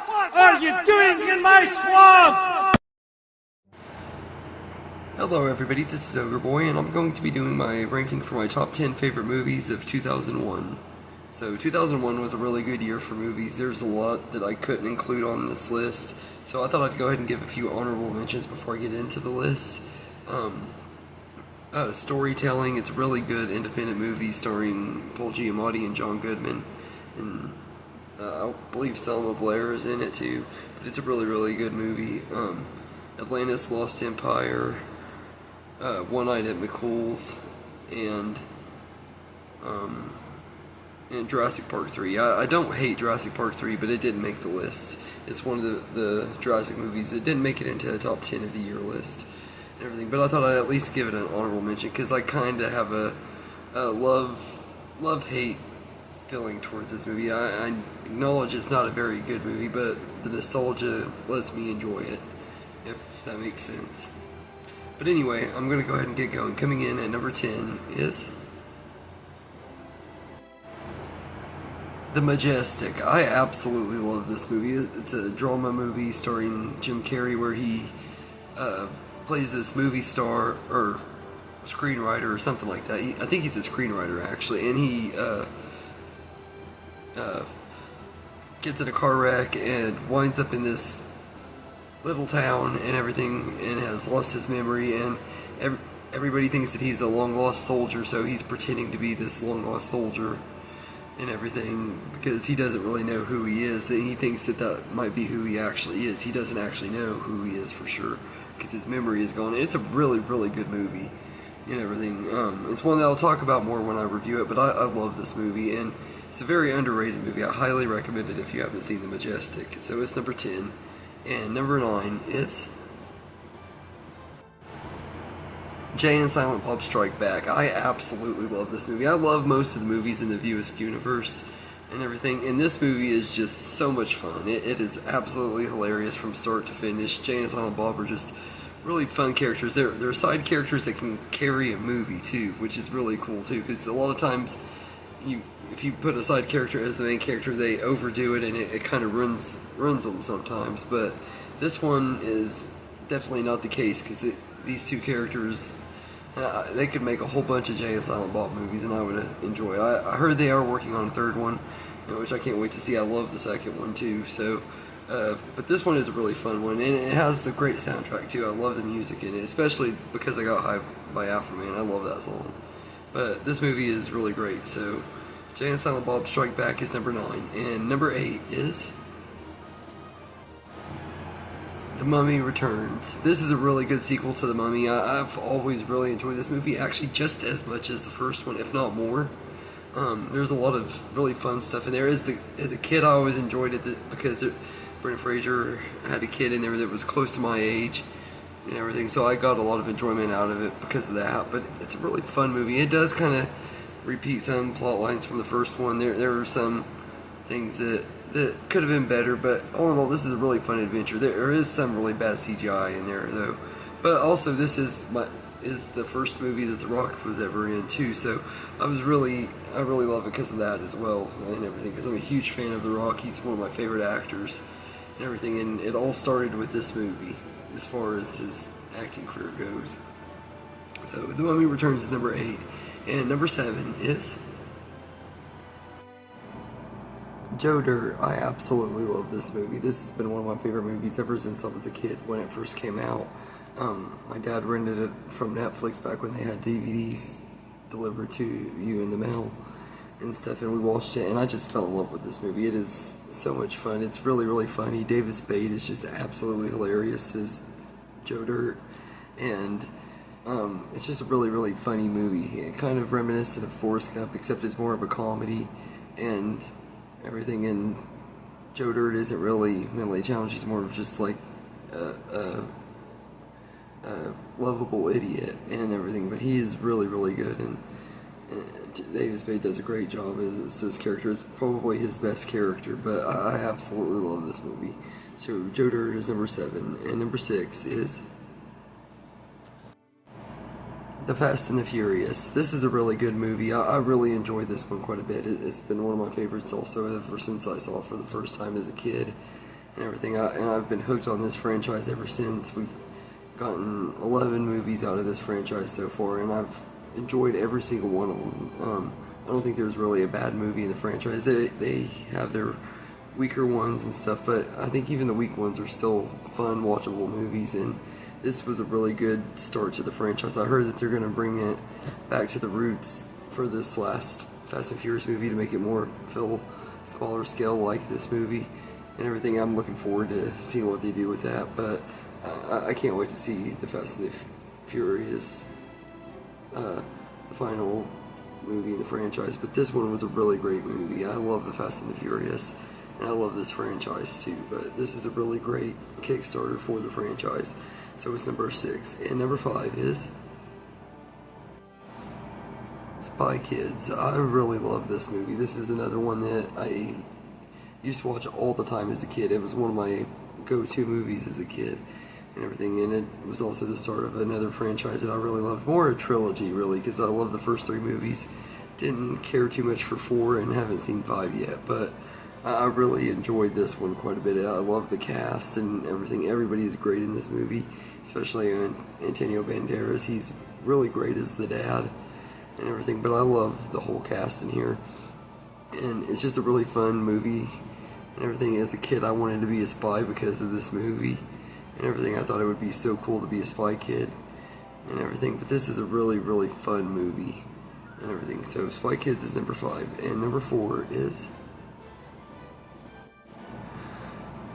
What are you doing in my swamp? Hello everybody, this is Ogre Boy, and I'm going to be doing my ranking for my top 10 favorite movies of 2001. So 2001 was a really good year for movies. There's a lot that I couldn't include on this list, so I thought I'd go ahead and give a few honorable mentions before I get into the list. Storytelling, it's a really good independent movie starring Paul Giamatti and John Goodman, and I believe Selma Blair is in it too, but it's a really, really good movie. Atlantis Lost Empire, One Night at McCool's, and Jurassic Park 3. I don't hate Jurassic Park 3, but it didn't make the list. It's one of the Jurassic movies that didn't make it into the top 10 of the year list and everything, but I thought I'd at least give it an honorable mention, because I kind of have a love-hate feeling towards this movie. I acknowledge it's not a very good movie, but the nostalgia lets me enjoy it, if that makes sense. But anyway, I'm going to go ahead and get going. Coming in at number 10 is The Majestic. I absolutely love this movie. It's a drama movie starring Jim Carrey, where he plays this movie star, or screenwriter, or something like that. I think he's a screenwriter, actually, and he gets in a car wreck and winds up in this little town and everything, and has lost his memory, and everybody thinks that he's a long-lost soldier, so he's pretending to be this long-lost soldier and everything, because he doesn't really know who he is, and he thinks that that might be who he actually is. He doesn't actually know who he is for sure, because his memory is gone. It's a really, really good movie and everything. It's one that I'll talk about more when I review it, but I love this movie, and it's a very underrated movie. I highly recommend it if you haven't seen The Majestic. So it's number 10, and number 9 is Jay and Silent Bob Strike Back. I absolutely love this movie. I love most of the movies in the View Askew universe and everything, and this movie is just so much fun. It is absolutely hilarious from start to finish. Jay and Silent Bob are just really fun characters. They're side characters that can carry a movie too, which is really cool too, because a lot of times if you put a side character as the main character, they overdo it, and it kind of runs them sometimes. But this one is definitely not the case, because these two characters, they could make a whole bunch of Jay and Silent Bob movies, and I would enjoy it. I heard they are working on a third one, which I can't wait to see. I love the second one too. So, but this one is a really fun one, and it has a great soundtrack too. I love the music in it, especially because I Got High by Afroman. I love that song. But this movie is really great. So, Jay and Silent Bob Strike Back is number 9, and number 8 is The Mummy Returns. This is a really good sequel to The Mummy. I've always really enjoyed this movie, actually just as much as the first one, if not more. There's a lot of really fun stuff in there. As a kid, I always enjoyed it because Brendan Fraser had a kid in there that was close to my age and everything, so I got a lot of enjoyment out of it because of that. But it's a really fun movie. It does kind of repeat some plot lines from the first one. There are some things that could have been better, but all in all, this is a really fun adventure. There is some really bad CGI in there though, but also this is the first movie that The Rock was ever in too, so I really love it because of that as well and everything, because I'm a huge fan of The Rock. He's one of my favorite actors and everything, and it all started with this movie as far as his acting career goes. So The Mummy Returns is number 8, and number 7 is Joe Dirt. I absolutely love this movie. This has been one of my favorite movies ever since I was a kid when it first came out. My dad rented it from Netflix back when they had DVDs delivered to you in the mail and stuff, and we watched it, and I just fell in love with this movie. It is so much fun. It's really, really funny. David Spade is just absolutely hilarious as Joe Dirt, and it's just a really, really funny movie. It kind of reminiscent of Forrest Gump, except it's more of a comedy and everything, and Joe Dirt isn't really mentally challenged. He's more of just like a lovable idiot and everything, but he is really, really good, and David Spade does a great job as his character. It's probably his best character, but I absolutely love this movie. So Joe Dirt is number 7, and number 6 is The Fast and the Furious. This is a really good movie. I really enjoyed this one quite a bit. It's been one of my favorites also ever since I saw it for the first time as a kid and everything. And I've been hooked on this franchise ever since. We've gotten 11 movies out of this franchise so far, and I've enjoyed every single one of them. I don't think there's really a bad movie in the franchise. They have their weaker ones and stuff, but I think even the weak ones are still fun, watchable movies, and this was a really good start to the franchise. I heard that they're going to bring it back to the roots for this last Fast and Furious movie to make it more feel smaller scale like this movie and everything. I'm looking forward to seeing what they do with that, but I can't wait to see the Fast and the Furious, the final movie in the franchise. But this one was a really great movie. I love the Fast and the Furious, and I love this franchise too, but this is a really great Kickstarter for the franchise. So it's number 6, and number 5 is Spy Kids. I really love this movie. This is another one that I used to watch all the time as a kid. It was one of my go-to movies as a kid and everything, and it was also the start of another franchise that I really loved. More a trilogy, really, because I love the first 3 movies. Didn't care too much for 4 and haven't seen 5 yet, but I really enjoyed this one quite a bit. I love the cast and everything. Everybody is great in this movie, especially Antonio Banderas. He's really great as the dad and everything, but I love the whole cast in here. And it's just a really fun movie and everything. As a kid, I wanted to be a spy because of this movie and everything. I thought it would be so cool to be a spy kid and everything, but this is a really, really fun movie and everything. So Spy Kids is number 5, and number 4 is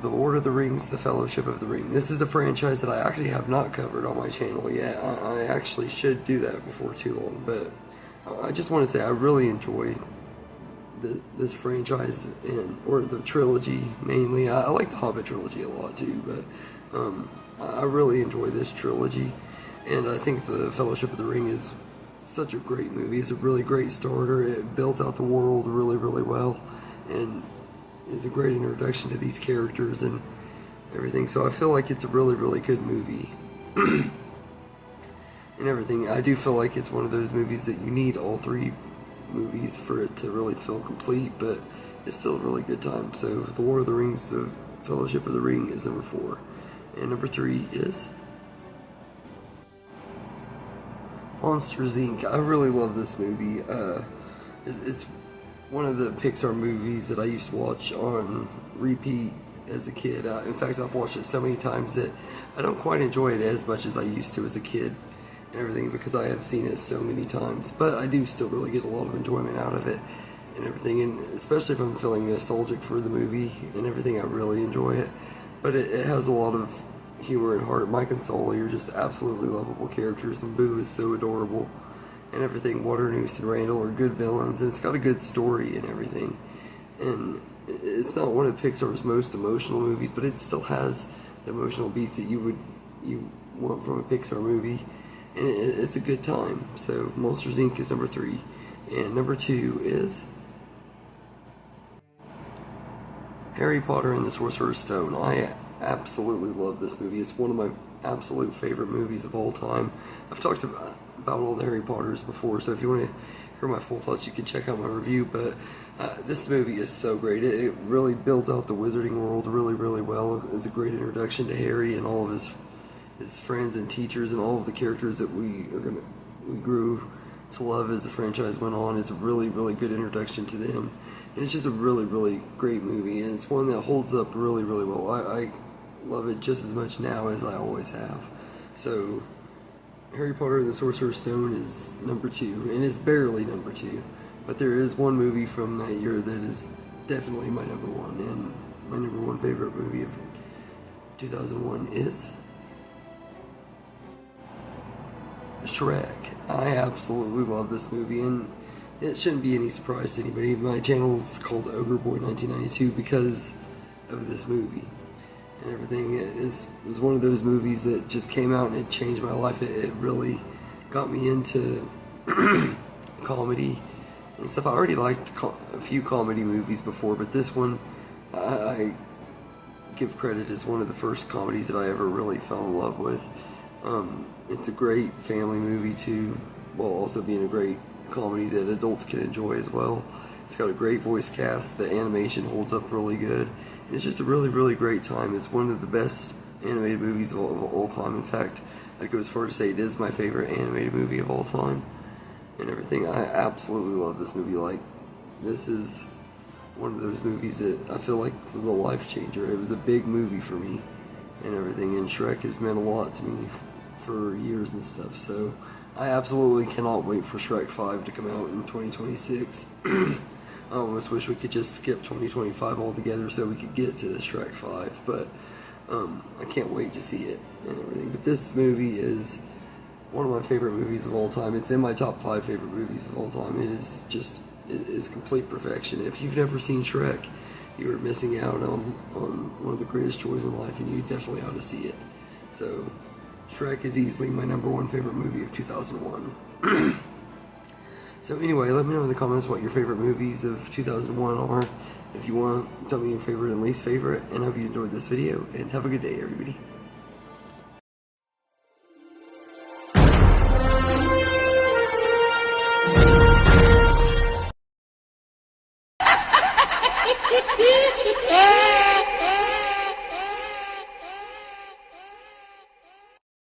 The Lord of the Rings, The Fellowship of the Ring. This is a franchise that I actually have not covered on my channel yet. I actually should do that before too long, but I just want to say I really enjoy this franchise, or the trilogy mainly. I like the Hobbit trilogy a lot too, but I really enjoy this trilogy, and I think The Fellowship of the Ring is such a great movie. It's a really great starter. It builds out the world really, really well, and is a great introduction to these characters and everything. So I feel like it's a really, really good movie and everything. I do feel like it's one of those movies that you need all 3 movies for it to really feel complete, but it's still a really good time. So The Lord of the Rings, The Fellowship of the Ring is number 4, and number 3 is Monsters Inc. I really love this movie. It's one of the Pixar movies that I used to watch on repeat as a kid. In fact, I've watched it so many times that I don't quite enjoy it as much as I used to as a kid and everything, because I have seen it so many times. But I do still really get a lot of enjoyment out of it and everything, and especially if I'm feeling nostalgic for the movie and everything, I really enjoy it. But it has a lot of humor and heart. Mike and Sully are just absolutely lovable characters, and Boo is so adorable and everything. Waternoose and Randall are good villains, and it's got a good story and everything. And it's not one of Pixar's most emotional movies, but it still has the emotional beats that you want from a Pixar movie, and it's a good time. So Monsters Inc. is number 3, and number 2 is Harry Potter and the Sorcerer's Stone. I absolutely love this movie. It's one of my absolute favorite movies of all time. I've talked about all the Harry Potters before, so if you want to hear my full thoughts, you can check out my review. But this movie is so great. It really builds out the wizarding world really, really well. It's a great introduction to Harry and all of his friends and teachers and all of the characters that we grew to love as the franchise went on. It's a really, really good introduction to them, and it's just a really, really great movie, and it's one that holds up really, really well. I love it just as much now as I always have. So Harry Potter and the Sorcerer's Stone is number 2, and it's barely number 2, but there is one movie from that year that is definitely my number 1, and my number 1 favorite movie of 2001 is Shrek. I absolutely love this movie, and it shouldn't be any surprise to anybody. My channel is called Ogre Boy 1992 because of this movie and everything. It was one of those movies that just came out and it changed my life. It really got me into comedy and stuff. I already liked a few comedy movies before, but this one I give credit as one of the first comedies that I ever really fell in love with. It's a great family movie too, while also being a great comedy that adults can enjoy as well. It's got a great voice cast. The animation holds up really good, It's just a really, really great time. It's one of the best animated movies of all time. In fact, I'd go as far to say it is my favorite animated movie of all time and everything. I absolutely love this movie. Like, this is one of those movies that I feel like was a life changer. It was a big movie for me and everything, and Shrek has meant a lot to me for years and stuff. So I absolutely cannot wait for Shrek 5 to come out in 2026. I almost wish we could just skip 2025 altogether so we could get to the Shrek 5, but I can't wait to see it and everything. But this movie is one of my favorite movies of all time. It's in my top 5 favorite movies of all time. It is complete perfection. If you've never seen Shrek, you are missing out on one of the greatest joys in life, and you definitely ought to see it. So Shrek is easily my #1 favorite movie of 2001. So anyway, let me know in the comments what your favorite movies of 2001 are. If you want, tell me your favorite and least favorite, and I hope you enjoyed this video, and have a good day, everybody.